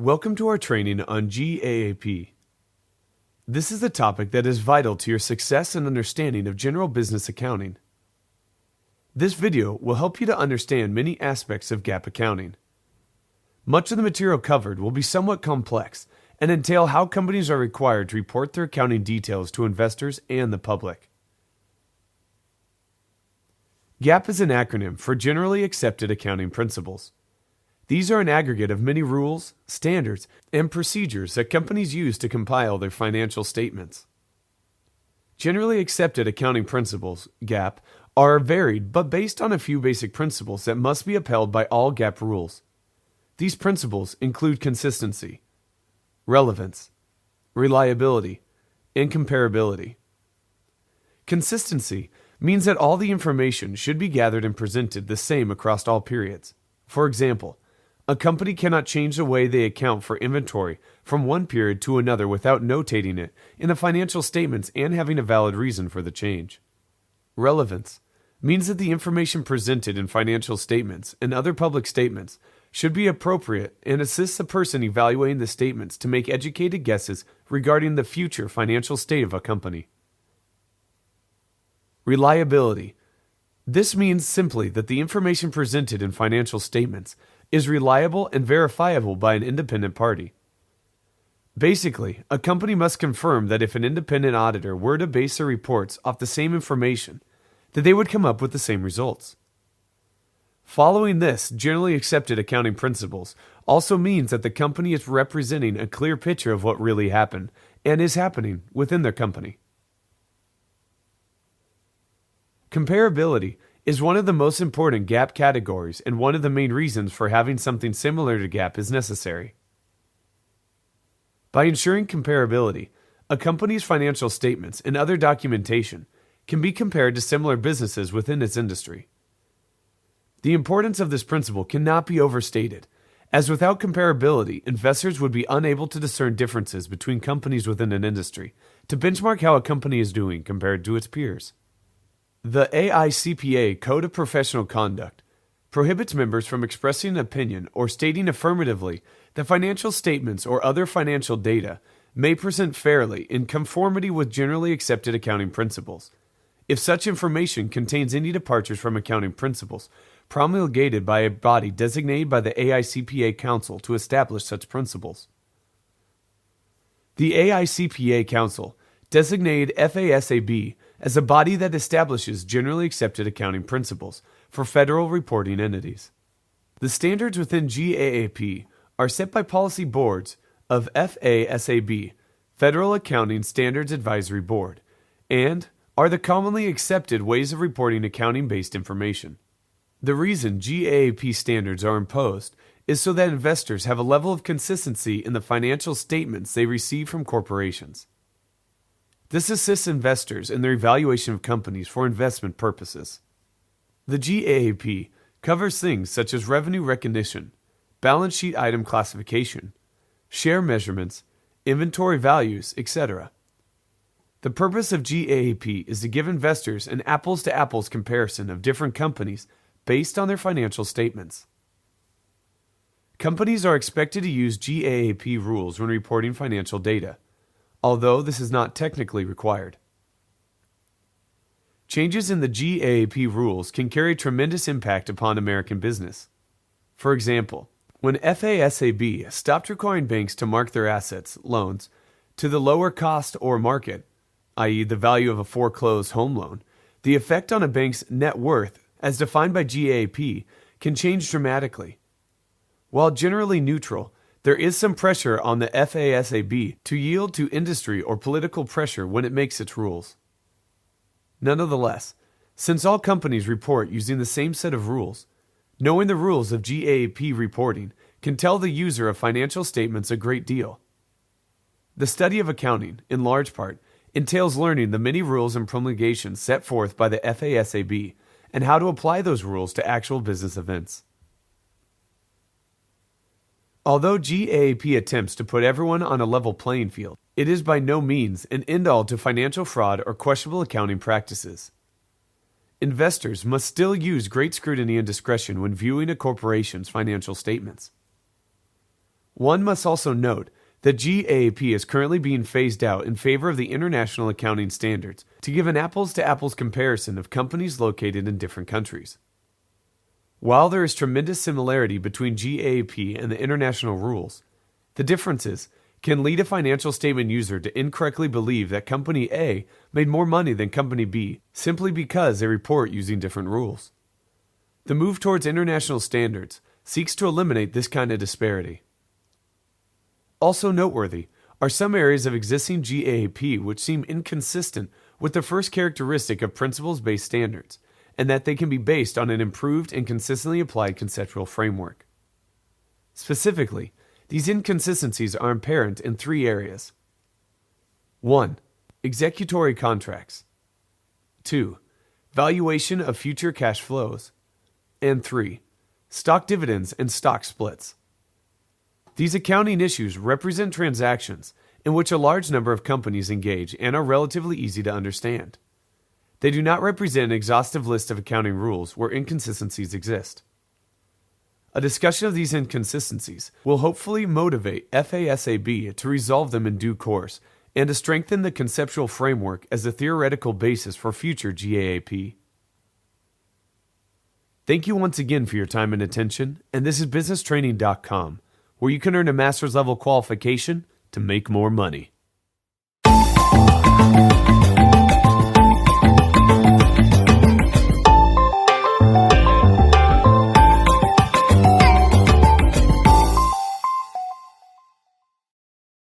Welcome to our training on GAAP. This is a topic that is vital to your success and understanding of general business accounting. This video will help you to understand many aspects of GAAP accounting. Much of the material covered will be somewhat complex and entail how companies are required to report their accounting details to investors and the public. GAAP is an acronym for Generally Accepted Accounting Principles. These are an aggregate of many rules, standards, and procedures that companies use to compile their financial statements. Generally accepted accounting principles, GAAP, are varied but based on a few basic principles that must be upheld by all GAAP rules. These principles include consistency, relevance, reliability, and comparability. Consistency means that all the information should be gathered and presented the same across all periods. For example, a company cannot change the way they account for inventory from one period to another without notating it in the financial statements and having a valid reason for the change. Relevance means that the information presented in financial statements and other public statements should be appropriate and assist the person evaluating the statements to make educated guesses regarding the future financial state of a company. Reliability. This means simply that the information presented in financial statements is reliable and verifiable by an independent party. Basically, a company must confirm that if an independent auditor were to base their reports off the same information, that they would come up with the same results. Following this generally accepted accounting principles also means that the company is representing a clear picture of what really happened and is happening within their company. Comparability is one of the most important GAAP categories and one of the main reasons for having something similar to GAAP is necessary. By ensuring comparability, a company's financial statements and other documentation can be compared to similar businesses within its industry. The importance of this principle cannot be overstated, as without comparability, investors would be unable to discern differences between companies within an industry to benchmark how a company is doing compared to its peers. The AICPA Code of Professional Conduct prohibits members from expressing an opinion or stating affirmatively that financial statements or other financial data may present fairly in conformity with generally accepted accounting principles, if such information contains any departures from accounting principles promulgated by a body designated by the AICPA Council to establish such principles. The AICPA Council designated FASAB as a body that establishes generally accepted accounting principles for federal reporting entities. The standards within GAAP are set by policy boards of FASAB, Federal Accounting Standards Advisory Board, and are the commonly accepted ways of reporting accounting-based information. The reason GAAP standards are imposed is so that investors have a level of consistency in the financial statements they receive from corporations. This assists investors in their evaluation of companies for investment purposes. The GAAP covers things such as revenue recognition, balance sheet item classification, share measurements, inventory values, etc. The purpose of GAAP is to give investors an apples-to-apples comparison of different companies based on their financial statements. Companies are expected to use GAAP rules when reporting financial data, although this is not technically required. Changes in the GAAP rules can carry tremendous impact upon American business. For example, when FASAB stopped requiring banks to mark their assets, loans, to the lower cost or market, i.e. the value of a foreclosed home loan, the effect on a bank's net worth, as defined by GAAP, can change dramatically. While generally neutral, there is some pressure on the FASAB to yield to industry or political pressure when it makes its rules. Nonetheless, since all companies report using the same set of rules, knowing the rules of GAAP reporting can tell the user of financial statements a great deal. The study of accounting, in large part, entails learning the many rules and promulgations set forth by the FASAB and how to apply those rules to actual business events. Although GAAP attempts to put everyone on a level playing field, it is by no means an end-all to financial fraud or questionable accounting practices. Investors must still use great scrutiny and discretion when viewing a corporation's financial statements. One must also note that GAAP is currently being phased out in favor of the International Accounting Standards to give an apples-to-apples comparison of companies located in different countries. While there is tremendous similarity between GAAP and the international rules, the differences can lead a financial statement user to incorrectly believe that Company A made more money than Company B simply because they report using different rules. The move towards international standards seeks to eliminate this kind of disparity. Also noteworthy are some areas of existing GAAP which seem inconsistent with the first characteristic of principles-based standards, and that they can be based on an improved and consistently applied conceptual framework. Specifically, these inconsistencies are apparent in three areas. 1. Executory contracts. 2. Valuation of future cash flows. And 3. Stock dividends and stock splits. These accounting issues represent transactions in which a large number of companies engage and are relatively easy to understand. They do not represent an exhaustive list of accounting rules where inconsistencies exist. A discussion of these inconsistencies will hopefully motivate FASAB to resolve them in due course and to strengthen the conceptual framework as a theoretical basis for future GAAP. Thank you once again for your time and attention, and this is businesstraining.com, where you can earn a master's level qualification to make more money.